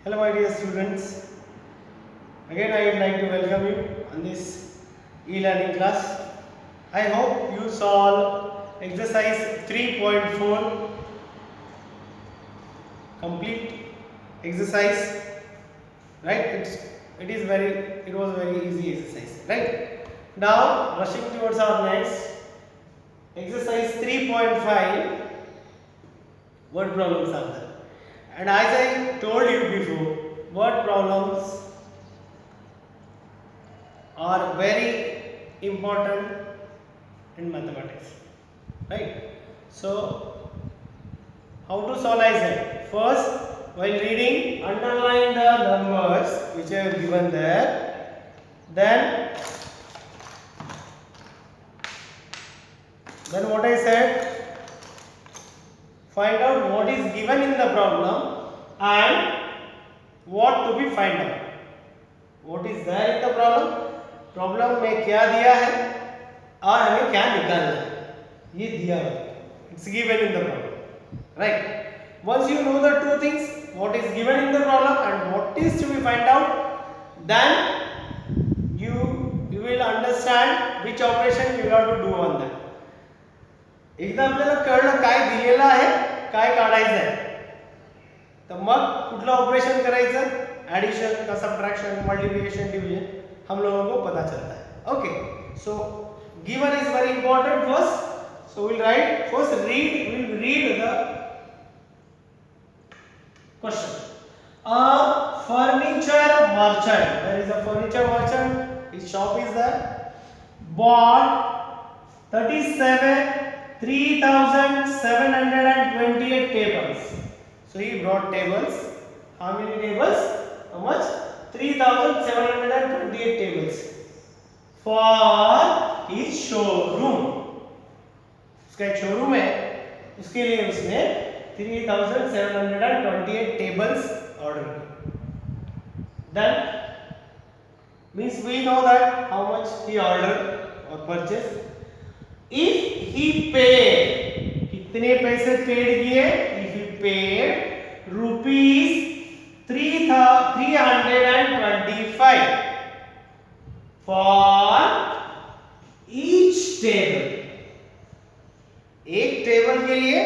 Hello my dear students, again I would like to welcome you on this e-learning class. I hope you solve exercise 3.4 complete exercise, right? It was very easy exercise, right? Now rushing towards our next exercise 3.5, word problems are there. And as I told you before, word problems are very important in mathematics, right? So how to solve it? First, while reading, underline the numbers which I have given there. Then what I said, find out what is given in the problem and what to be find out. What is there in the problem में क्या दिया है और हमें क्या निकालना है, ये दिया है. It's given in the problem, right? Once you know the two things, what is given in the problem and what is to be find out, then you will understand which operation you have to do on that. एकदा आपल्याला कळलं काय दिलेलं आहे, काय काढायचं आहे, तर मग कुठलं ऑपरेशन करायचं, एडिशन का सबट्रैक्शन, मल्टीप्लिकेशन, डिवीजन हम लोगों को पता चलता है. Okay, so given is very important first. So will write first read the question. A furniture merchant, there is a furniture merchant, his shop is there, bought 3,728 tables. So he brought tables. How many tables? How much? 3,728 tables for his showroom. उसका एक showroom है, उसके लिए उसने 3,728 tables order किए. Then means we know that how much he ordered or purchased. If he paid, कितने पैसे paid किए? If he paid rupees 325 for each table. एक टेबल के लिए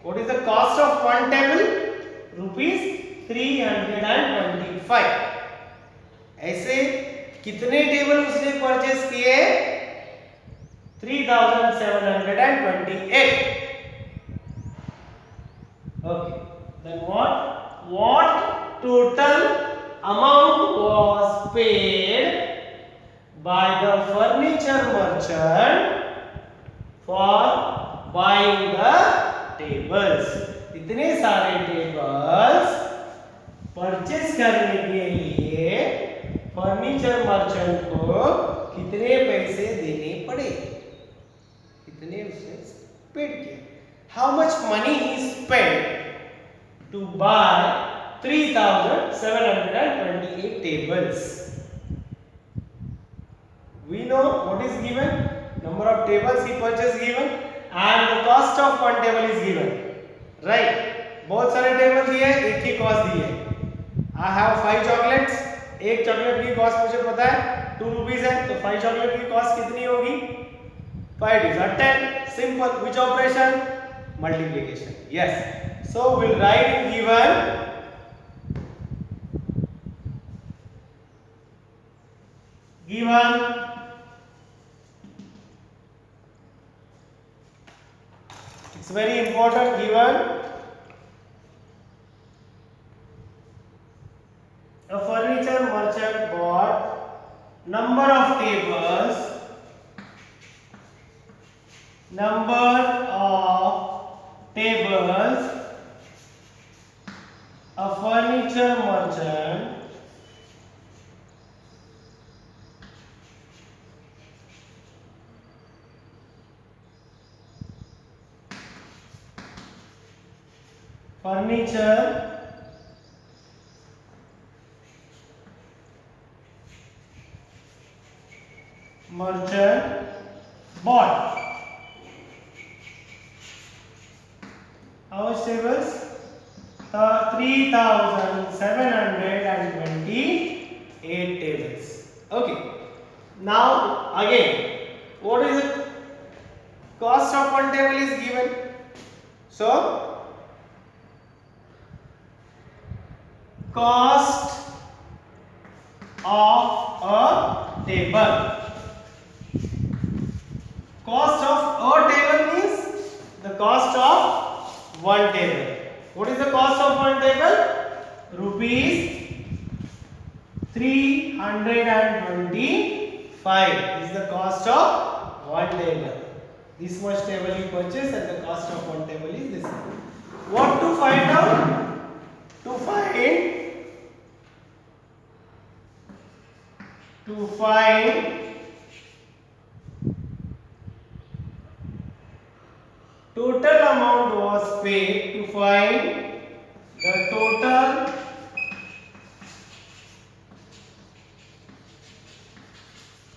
what is the cost of one table? Rupees 325. ऐसे कितने table उसने purchase किए? 3,728. Okay, then what total amount was paid by the furniture merchant for buying the tables? इतने सारे tables purchase करने के लिए फर्नीचर मर्चेंट को कितने पैसे देने पड़े, कितने उसने पेड किए. How much money he spent to buy 3,728 tables? We know what is given, number of tables he purchased given and the cost of one table is given, right? बहुत सारे टेबल दिए, एक ही कॉस्ट दी है. I have 5 chocolates. एक chocolate की cost मुझे पता है 2 रुपीस है, तो 5 चॉकलेट की कॉस्ट कितनी होगी? 5 is 10. Simple. Which operation? Multiplication. Yes. So we'll write in given. It's very important. Given a furniture merchant bought number of tables. A furniture merchant bought how much tables? 3,728 tables. Okay. Now again, what is the cost of one table is given. So cost of a table. Cost of a table means the cost of one table. What is the cost of one table? Rupees 325 is the cost of one table. This much table you purchase and the cost of one table is this. What to find out? To find total amount was paid. To find the total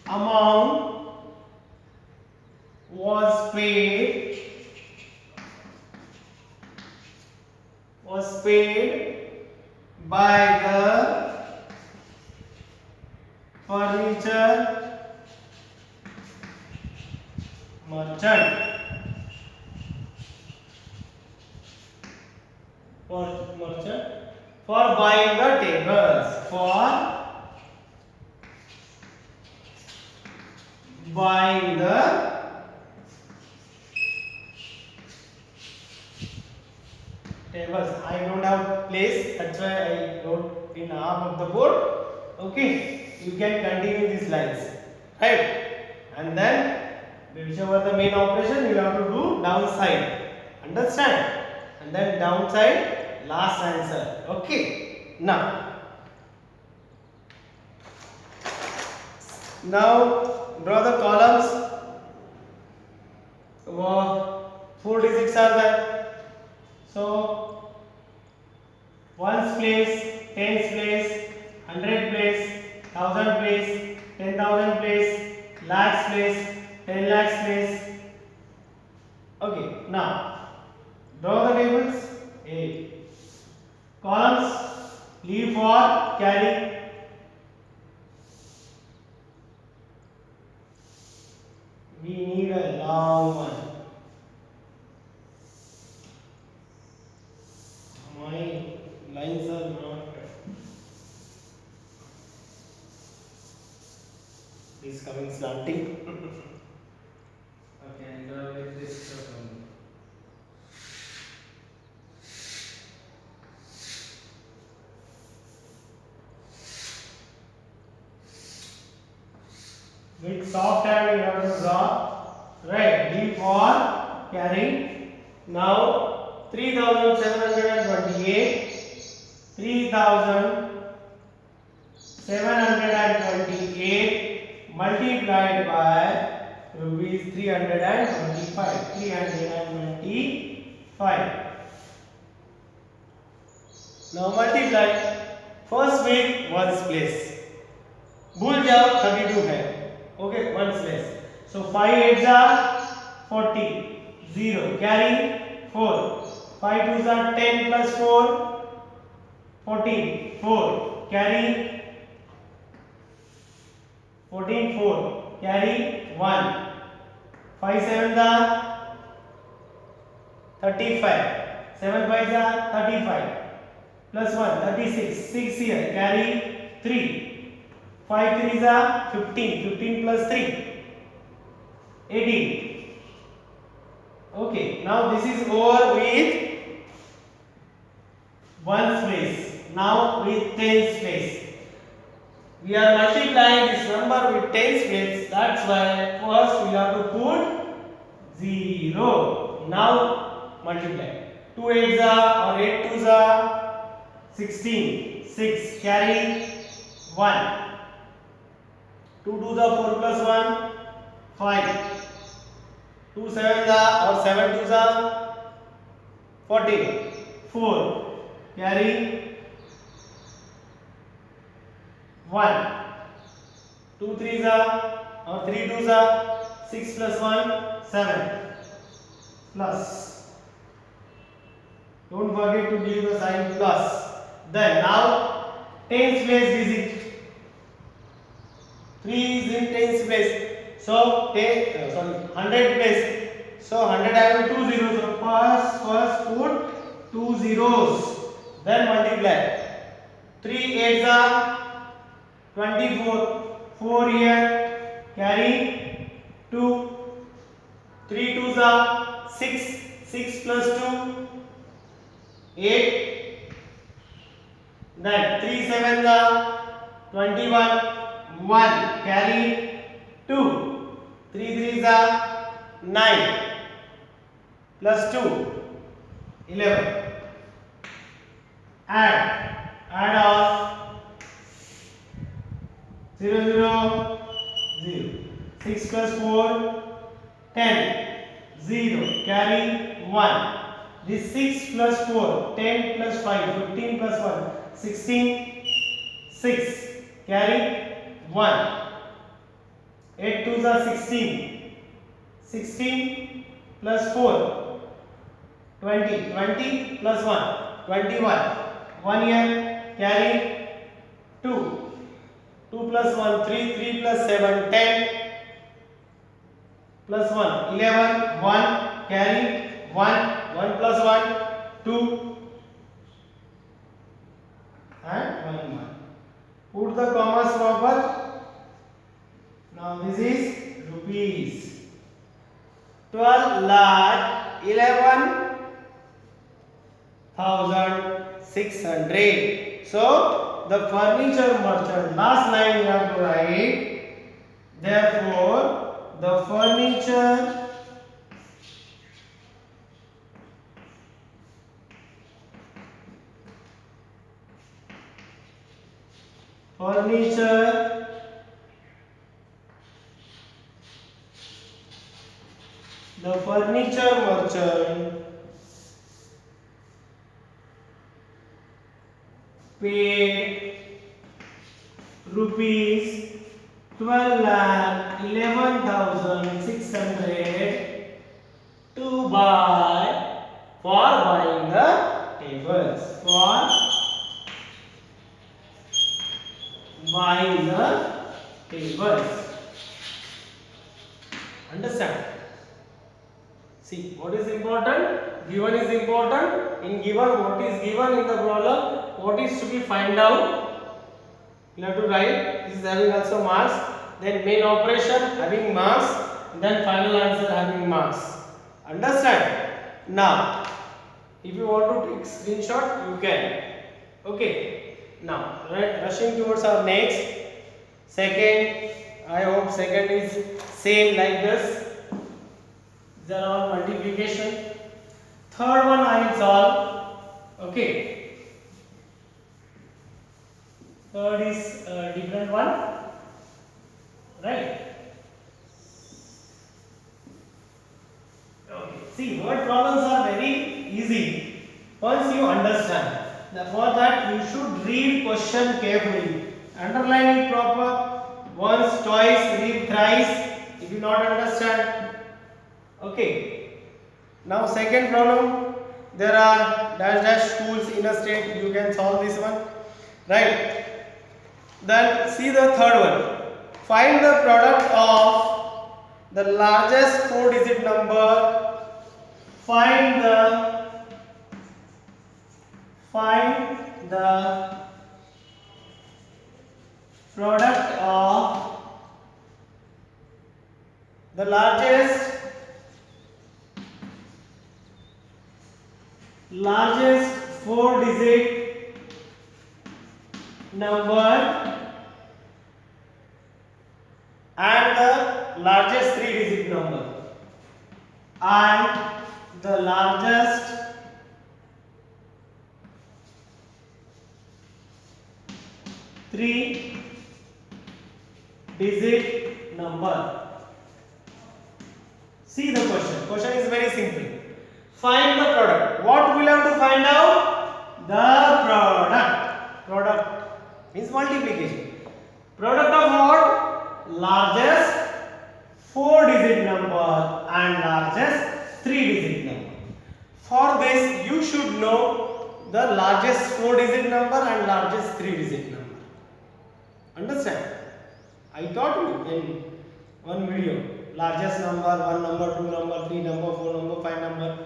amount was paid by the furniture merchant for buying the tables, for buying the tables. I don't have place, that's why I wrote in half of the board. Okay, you can continue these lines, right? And then whichever the main operation you have to do downside, understand? And then downside last answer. Okay, now draw the columns. 4 digits are there. So ones place, tens place, 100 place, 1000 place, 10,000 place, lakhs place, 10 lakhs place. Okay, now draw the tables. A columns, leave for carry. We need a long one. My lines are not is coming slanting. Okay, and with this with soft hand you have to draw, right? D for carry. Now 3,728 multiplied by rupees 325. Now multiply. First with ones place. भूल जाओ 32 है. Okay, ones place. So 5 8s are 40. 0 carry 4. 5 2s are 10 plus 4 14. 4 carry 14 4 carry 1. 5 7s are 35. 7 5s are 35 plus 1 36. 6 here carry 3. 5 3s are 15. 15 plus 3 18. Okay, now this is over with ones place. Now with tens place. We are multiplying this number with tens place. That's why first we have to put 0. Now multiply. 2 8s are or 8 2s are 16. 6 carry 1. 2 2s are 4 plus 1 5. 2 7s are or 7 2s are 14. 4 carry 1. 2 3s are or 3 2s are 6 plus 1 7 plus Don't forget to give the sign plus. Then now tens place digit. 3 is in tens place. So sorry, 100 place. So 100 having 2 zeros. So first put 2 zeros. Then multiply. 3 8s are 24. 4 here. Carry 2. 3 2s are 6. 6 plus 2 8. Then 3 7s are 21. 1 carry 2. 3 3s are 9 plus 2 11. Add off 0 0 0. 6 plus 4 10. 0 carry 1. This 6 plus 4 10 plus 5 15 plus 1 16. 6 carry 1. 8 2s are 16. 16 plus 4 20. 20 plus 1 21. 1 here carry 2. 2 plus 1 3. 3 plus 7 10 plus 1 11. 1 carry 1. 1 plus 1 2 and 1 1. Put the commas proper. Now this is rupees. 12 lakh 11,600. So the furniture merchant, last line we have to write. Therefore the furniture the furniture merchant paid rupees 12,11,600 to buy for buying the tables. For buying the tables. Understand? See, what is important? Given is important. In given, what is given in the problem? What is to be find out? You have to write. This is having also marks. Then main operation having marks. Then final answer having marks. Understand? Now, if you want to take screenshot, you can. Okay. Now, rushing towards our next. Second, I hope second is same like this. These are all multiplication. Third one I will solve. Okay. Third is a different one. Right. Okay. See, word problems are very easy once you understand. For that you should read question carefully. Underline it proper. Once, twice, read thrice. If you not understand. Okay. Now second problem. There are dash schools in a state. You can solve this one. Right. Then see the third one. Find the product of the largest 4-digit number. Find the product of the largest 4-digit number and the largest 3-digit number and the largest 3-digit number. See the question. Question is very simple. Find the product. What will have to find out? The product. Product means multiplication. Product of what? Largest 4-digit number and largest 3-digit number. For this, you should know the largest 4-digit number and largest 3-digit number. Understand? I taught you in one video. Largest number, 1 number, 2 number, 3 number, 4 number, 5 number,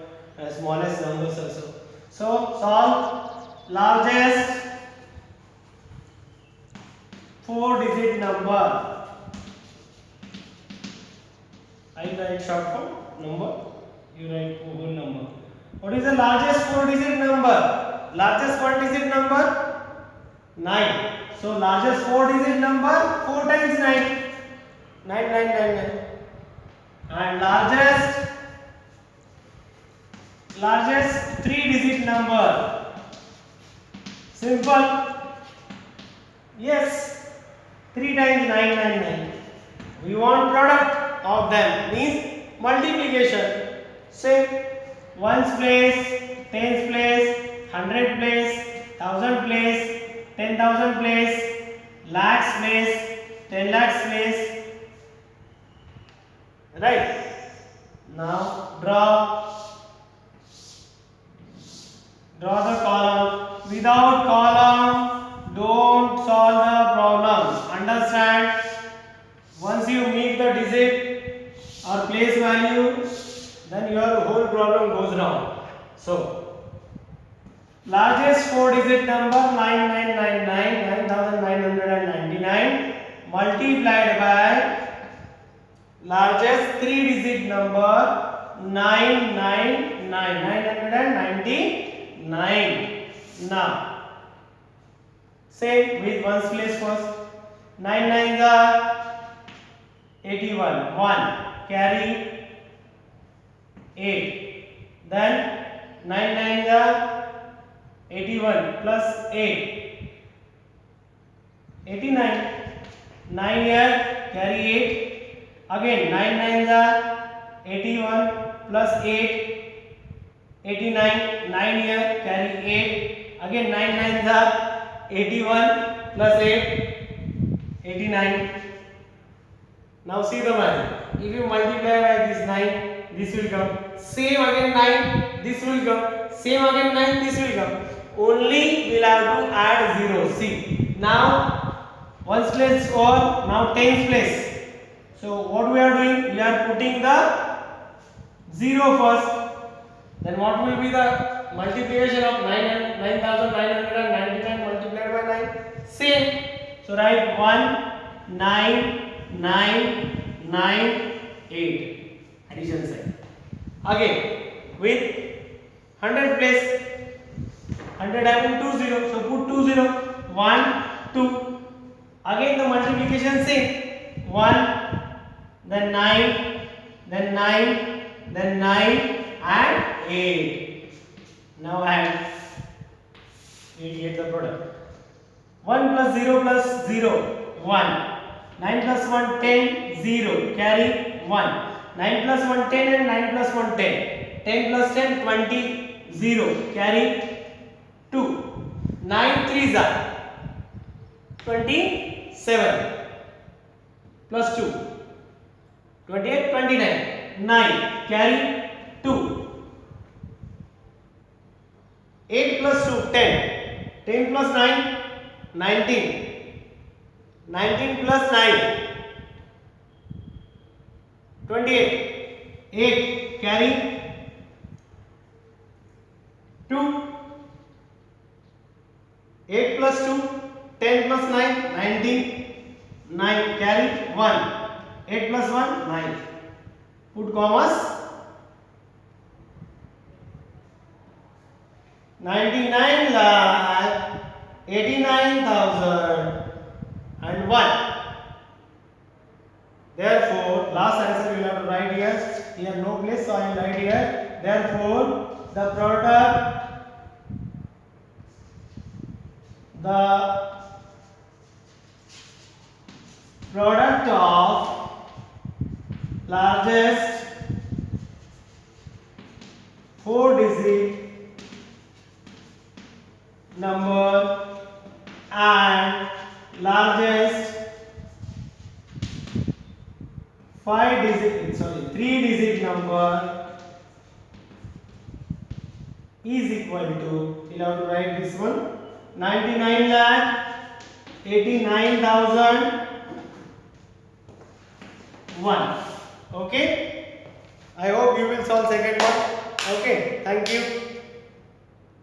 smallest numbers also. So solve largest 4-digit number. I write short form number, you write whole number. What is the largest 4-digit number? Largest 1-digit number? 9. So largest 4-digit number, 4 times 9. 9999. And largest 3-digit number. Simple. Yes. 3 times 999. We want product of them, means multiplication. Same. Ones place, tens place, 100 place, 1000 place, 10,000 place, lakhs place, 10 lakhs place. Right. Now draw the column. Without column, don't solve the problem. Understand? Once you meet the digit or place value, then your whole problem goes wrong. So, largest 4-digit number 9999 multiplied by largest 3-digit number 999. Now, same with ones place first. 9 nines are 81. 1 carry 8. Then 9 nines are 81 plus 8. 89. 9 here carry 8. Again 9 nines are 81 plus 8. 89. 9 here carry 8. Again 9 nines are 81 plus 8. 89. Now see the magic. If you multiply by this 9, this will come. Same again 9, this will come. Same again 9, this will come. Only we'll have to add 0. See. Now ones place or now tens place. So what we are doing? We are putting the 0 first. Then what will be the multiplication of 9999 multiplied by 9? Same. So write 1 9 9 9 8. Addition sign. Again with 100 place. 100 having 2 0. So put 2 0. 1 2. Again the multiplication same. 1 then 9 then 9 then 9 and 8. Now add 8 get the product. 1 plus 0 plus 0 1. 9 plus 1 10 0 carry 1. 9 plus 1 10 and 9 plus 1 10. 10 plus 10 20 0 carry 2. 9 3s are 27 plus 2 28 29 9 carry 2. 8 plus 2 10. 10 plus 9 19. 19 plus 9 28. 8 carry 2. 8 plus 2 10 plus 9 19. 9 carry 1. 8 plus 1 9. Put commas. 99 lakh 89,000 and 1. Therefore, last answer we will have to write here. Here no place, so I will write here. Therefore, the product of largest 4-digit number and largest 3-digit number is equal to, we'll have to write this one, 99 lakh 89,001. Okay, I hope you will solve second one. Okay, thank you.